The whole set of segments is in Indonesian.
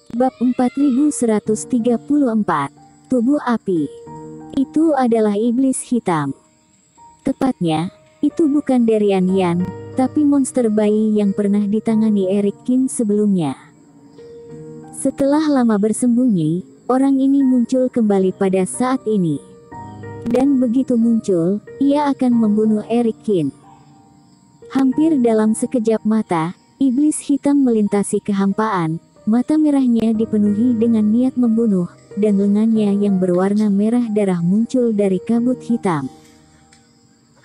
Bab 4134. Tubuh api. Itu adalah iblis hitam. Tepatnya, itu bukan Darian Yan, tapi monster bayi yang pernah ditangani Eric Kin sebelumnya. Setelah lama bersembunyi, orang ini muncul kembali pada saat ini. Dan begitu muncul, ia akan membunuh Eric Kin. Hampir dalam sekejap mata, iblis hitam melintasi kehampaan, mata merahnya dipenuhi dengan niat membunuh, dan lengannya yang berwarna merah darah muncul dari kabut hitam.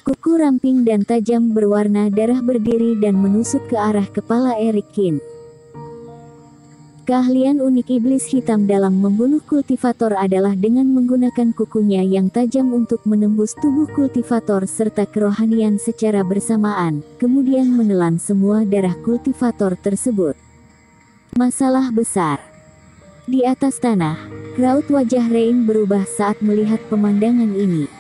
Kuku ramping dan tajam berwarna darah berdiri dan menusuk ke arah kepala Eric Kin. Keahlian unik iblis hitam dalam membunuh kultivator adalah dengan menggunakan kukunya yang tajam untuk menembus tubuh kultivator serta kerohanian secara bersamaan, kemudian menelan semua darah kultivator tersebut. Masalah besar. Di atas tanah, raut wajah Rain berubah saat melihat pemandangan ini.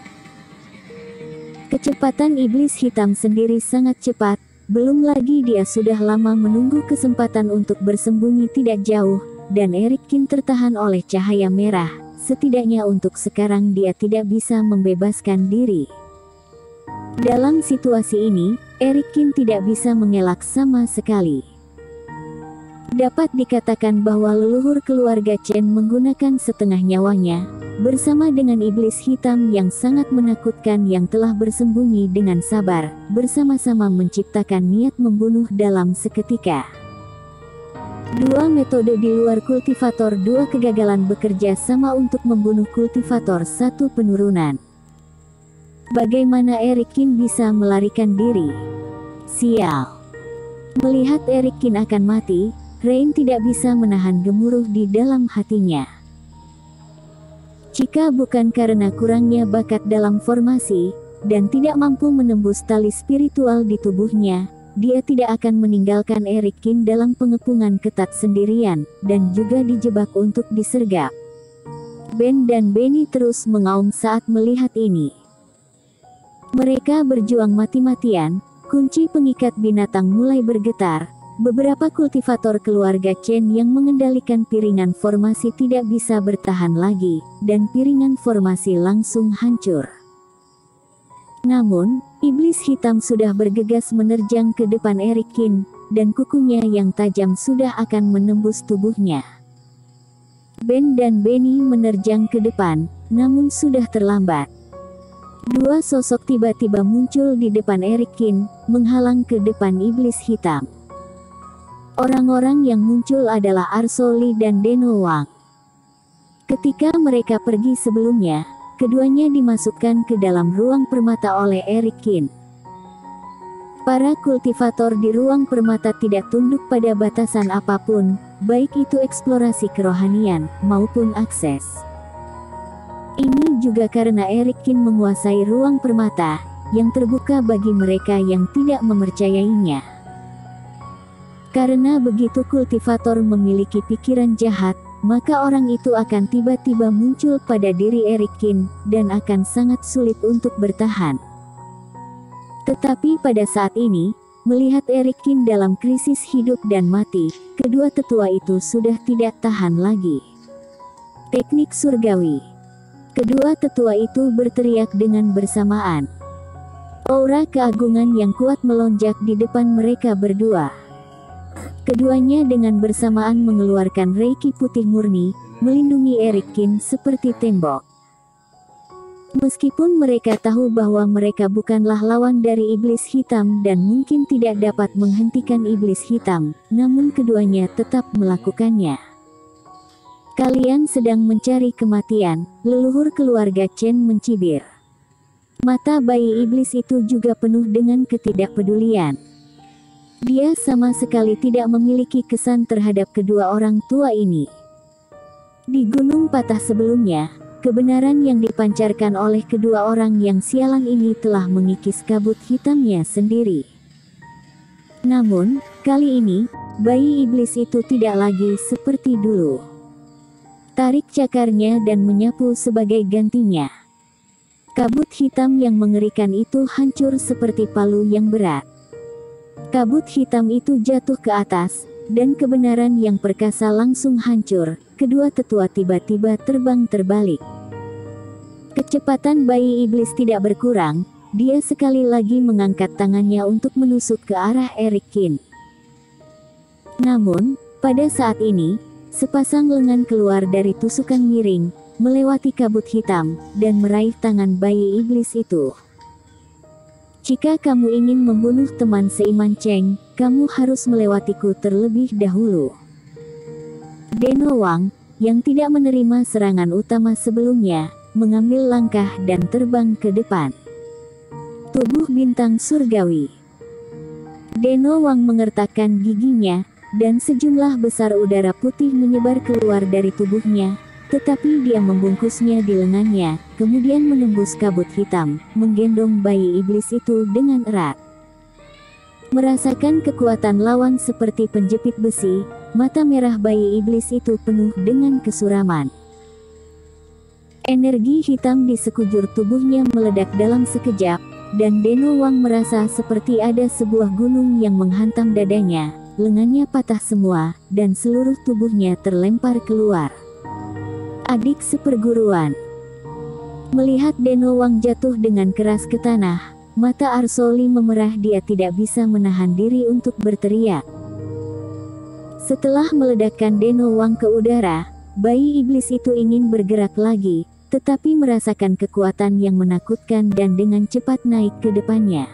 Kecepatan iblis hitam sendiri sangat cepat. Belum lagi dia sudah lama menunggu kesempatan untuk bersembunyi tidak jauh, dan Eric Kin tertahan oleh cahaya merah. Setidaknya untuk sekarang dia tidak bisa membebaskan diri. Dalam situasi ini, Eric Kin tidak bisa mengelak sama sekali. Dapat dikatakan bahwa leluhur keluarga Chen menggunakan setengah nyawanya, bersama dengan iblis hitam yang sangat menakutkan yang telah bersembunyi dengan sabar, bersama-sama menciptakan niat membunuh dalam seketika. Dua metode di luar kultivator, dua kegagalan bekerja sama untuk membunuh kultivator satu penurunan. Bagaimana Eric Kin bisa melarikan diri? Sial. Melihat Eric Kin akan mati, Rain tidak bisa menahan gemuruh di dalam hatinya. Jika bukan karena kurangnya bakat dalam formasi, dan tidak mampu menembus tali spiritual di tubuhnya, dia tidak akan meninggalkan Eric Kin dalam pengepungan ketat sendirian, dan juga dijebak untuk disergap. Ben dan Benny terus mengaum saat melihat ini. Mereka berjuang mati-matian, kunci pengikat binatang mulai bergetar. Beberapa kultivator keluarga Chen yang mengendalikan piringan formasi tidak bisa bertahan lagi, dan piringan formasi langsung hancur. Namun, iblis hitam sudah bergegas menerjang ke depan Eric Kin, dan kukunya yang tajam sudah akan menembus tubuhnya. Ben dan Benny menerjang ke depan, namun sudah terlambat. Dua sosok tiba-tiba muncul di depan Eric Kin, menghalang ke depan iblis hitam. Orang-orang yang muncul adalah Arsoli dan Deno Wang. Ketika mereka pergi sebelumnya, keduanya dimasukkan ke dalam ruang permata oleh Eric Kin. Para kultivator di ruang permata tidak tunduk pada batasan apapun, baik itu eksplorasi kerohanian, maupun akses. Ini juga karena Eric Kin menguasai ruang permata, yang terbuka bagi mereka yang tidak mempercayainya. Karena begitu kultivator memiliki pikiran jahat, maka orang itu akan tiba-tiba muncul pada diri Eric Kin, dan akan sangat sulit untuk bertahan. Tetapi pada saat ini, melihat Eric Kin dalam krisis hidup dan mati, kedua tetua itu sudah tidak tahan lagi. Teknik surgawi. Kedua tetua itu berteriak dengan bersamaan. Aura keagungan yang kuat melonjak di depan mereka berdua. Keduanya dengan bersamaan mengeluarkan reiki putih murni, melindungi Eric Kin seperti tembok. Meskipun mereka tahu bahwa mereka bukanlah lawan dari iblis hitam dan mungkin tidak dapat menghentikan iblis hitam, namun keduanya tetap melakukannya. Kalian sedang mencari kematian, leluhur keluarga Chen mencibir. Mata bayi iblis itu juga penuh dengan ketidakpedulian. Dia sama sekali tidak memiliki kesan terhadap kedua orang tua ini. Di Gunung Patah sebelumnya, kebenaran yang dipancarkan oleh kedua orang yang sialan ini telah mengikis kabut hitamnya sendiri. Namun, kali ini, bayi iblis itu tidak lagi seperti dulu. Tarik cakarnya dan menyapu sebagai gantinya. Kabut hitam yang mengerikan itu hancur seperti palu yang berat. Kabut hitam itu jatuh ke atas, dan kebenaran yang perkasa langsung hancur. Kedua tetua tiba-tiba terbang terbalik. Kecepatan bayi iblis tidak berkurang, dia sekali lagi mengangkat tangannya untuk menusuk ke arah Eric Kin. Namun, pada saat ini, sepasang lengan keluar dari tusukan miring, melewati kabut hitam, dan meraih tangan bayi iblis itu. Jika kamu ingin membunuh teman seiman Cheng, kamu harus melewatiku terlebih dahulu. Deno Wang, yang tidak menerima serangan utama sebelumnya, mengambil langkah dan terbang ke depan. Tubuh bintang surgawi. Deno Wang mengertakkan giginya, dan sejumlah besar udara putih menyebar keluar dari tubuhnya, tetapi dia membungkusnya di lengannya, kemudian menembus kabut hitam, menggendong bayi iblis itu dengan erat. Merasakan kekuatan lawan seperti penjepit besi, mata merah bayi iblis itu penuh dengan kesuraman. Energi hitam di sekujur tubuhnya meledak dalam sekejap, dan Deno Wang merasa seperti ada sebuah gunung yang menghantam dadanya, lengannya patah semua, dan seluruh tubuhnya terlempar keluar. Adik seperguruan. Melihat Deno Wang jatuh dengan keras ke tanah, mata Arsoli memerah, dia tidak bisa menahan diri untuk berteriak. Setelah meledakkan Deno Wang ke udara, bayi iblis itu ingin bergerak lagi, tetapi merasakan kekuatan yang menakutkan dan dengan cepat naik ke depannya.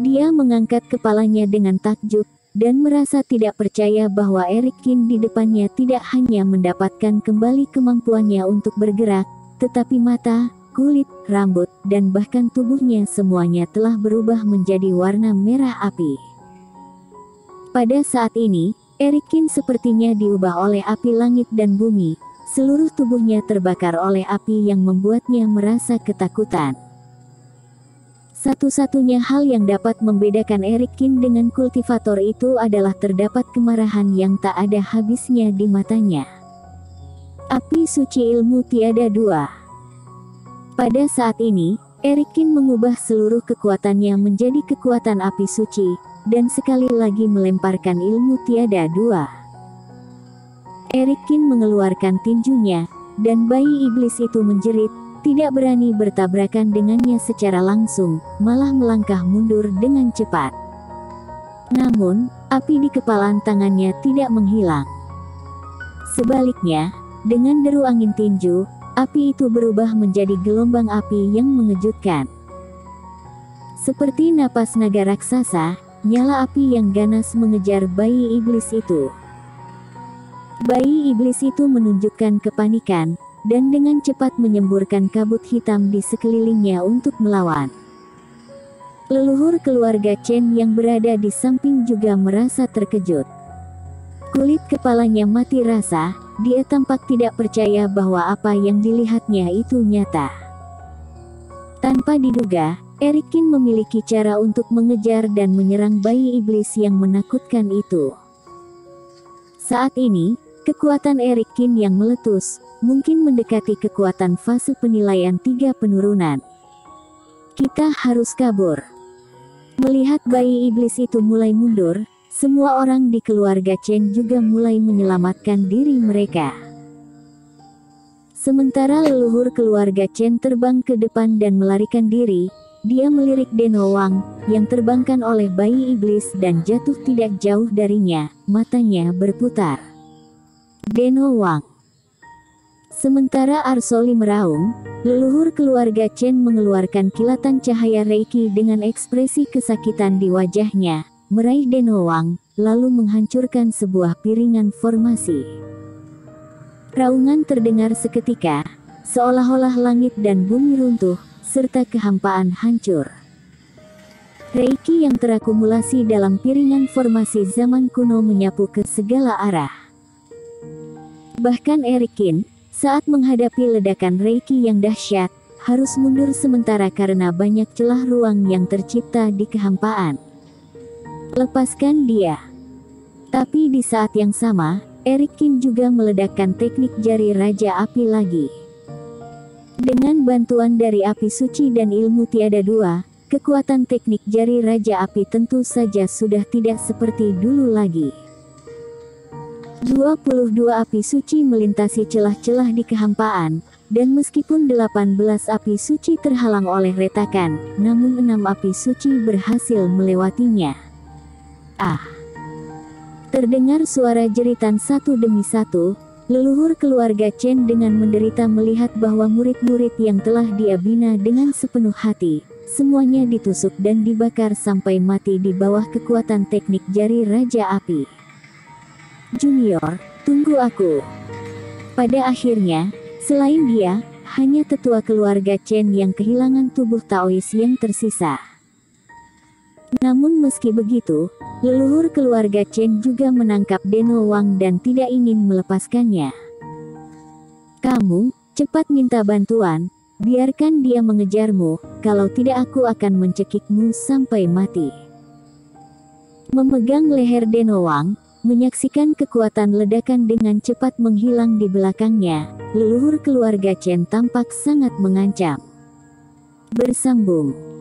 Dia mengangkat kepalanya dengan takjub, dan merasa tidak percaya bahwa Eric Kin di depannya tidak hanya mendapatkan kembali kemampuannya untuk bergerak, tetapi mata, kulit, rambut, dan bahkan tubuhnya semuanya telah berubah menjadi warna merah api. Pada saat ini, Eric Kin sepertinya diubah oleh api langit dan bumi, seluruh tubuhnya terbakar oleh api yang membuatnya merasa ketakutan. Satu-satunya hal yang dapat membedakan Eric Kin dengan kultivator itu adalah terdapat kemarahan yang tak ada habisnya di matanya. Api suci ilmu tiada dua. Pada saat ini, Eric Kin mengubah seluruh kekuatannya menjadi kekuatan api suci, dan sekali lagi melemparkan ilmu tiada dua. Eric Kin mengeluarkan tinjunya, dan bayi iblis itu menjerit, tidak berani bertabrakan dengannya secara langsung, malah melangkah mundur dengan cepat. Namun, api di kepalan tangannya tidak menghilang. Sebaliknya, dengan deru angin tinju, api itu berubah menjadi gelombang api yang mengejutkan. Seperti napas naga raksasa, nyala api yang ganas mengejar bayi iblis itu. Bayi iblis itu menunjukkan kepanikan, dan dengan cepat menyemburkan kabut hitam di sekelilingnya untuk melawan. Leluhur keluarga Chen yang berada di samping juga merasa terkejut. Kulit kepalanya mati rasa, dia tampak tidak percaya bahwa apa yang dilihatnya itu nyata. Tanpa diduga, Eric Kin memiliki cara untuk mengejar dan menyerang bayi iblis yang menakutkan itu. Saat ini, kekuatan Eric Kin yang meletus, mungkin mendekati kekuatan fase penilaian 3 penurunan. Kita harus kabur. Melihat bayi iblis itu mulai mundur, semua orang di keluarga Chen juga mulai menyelamatkan diri mereka. Sementara leluhur keluarga Chen terbang ke depan dan melarikan diri, dia melirik Deno Wang, yang terbangkan oleh bayi iblis dan jatuh tidak jauh darinya, matanya berputar. Deno Wang. Sementara Arsoli meraung, leluhur keluarga Chen mengeluarkan kilatan cahaya Reiki dengan ekspresi kesakitan di wajahnya, meraih Deno Wang, lalu menghancurkan sebuah piringan formasi. Raungan terdengar seketika, seolah-olah langit dan bumi runtuh, serta kehampaan hancur. Reiki yang terakumulasi dalam piringan formasi zaman kuno menyapu ke segala arah. Bahkan Eric Kin, saat menghadapi ledakan Reiki yang dahsyat, harus mundur sementara karena banyak celah ruang yang tercipta di kehampaan. Lepaskan dia. Tapi di saat yang sama, Eric Kin juga meledakkan teknik jari Raja Api lagi. Dengan bantuan dari api suci dan ilmu tiada dua, kekuatan teknik jari Raja Api tentu saja sudah tidak seperti dulu lagi. 22 api suci melintasi celah-celah di kehampaan, dan meskipun 18 api suci terhalang oleh retakan, namun 6 api suci berhasil melewatinya. Ah! Terdengar suara jeritan satu demi satu. Leluhur keluarga Chen dengan menderita melihat bahwa murid-murid yang telah dia bina dengan sepenuh hati, semuanya ditusuk dan dibakar sampai mati di bawah kekuatan teknik jari Raja Api. Junior, tunggu aku. Pada akhirnya, selain dia, hanya tetua keluarga Chen yang kehilangan tubuh Taois yang tersisa. Namun meski begitu, leluhur keluarga Chen juga menangkap Deno Wang dan tidak ingin melepaskannya. Kamu, cepat minta bantuan, biarkan dia mengejarmu, kalau tidak aku akan mencekikmu sampai mati. Memegang leher Deno Wang, menyaksikan kekuatan ledakan dengan cepat menghilang di belakangnya, leluhur keluarga Chen tampak sangat mengancam. Bersambung.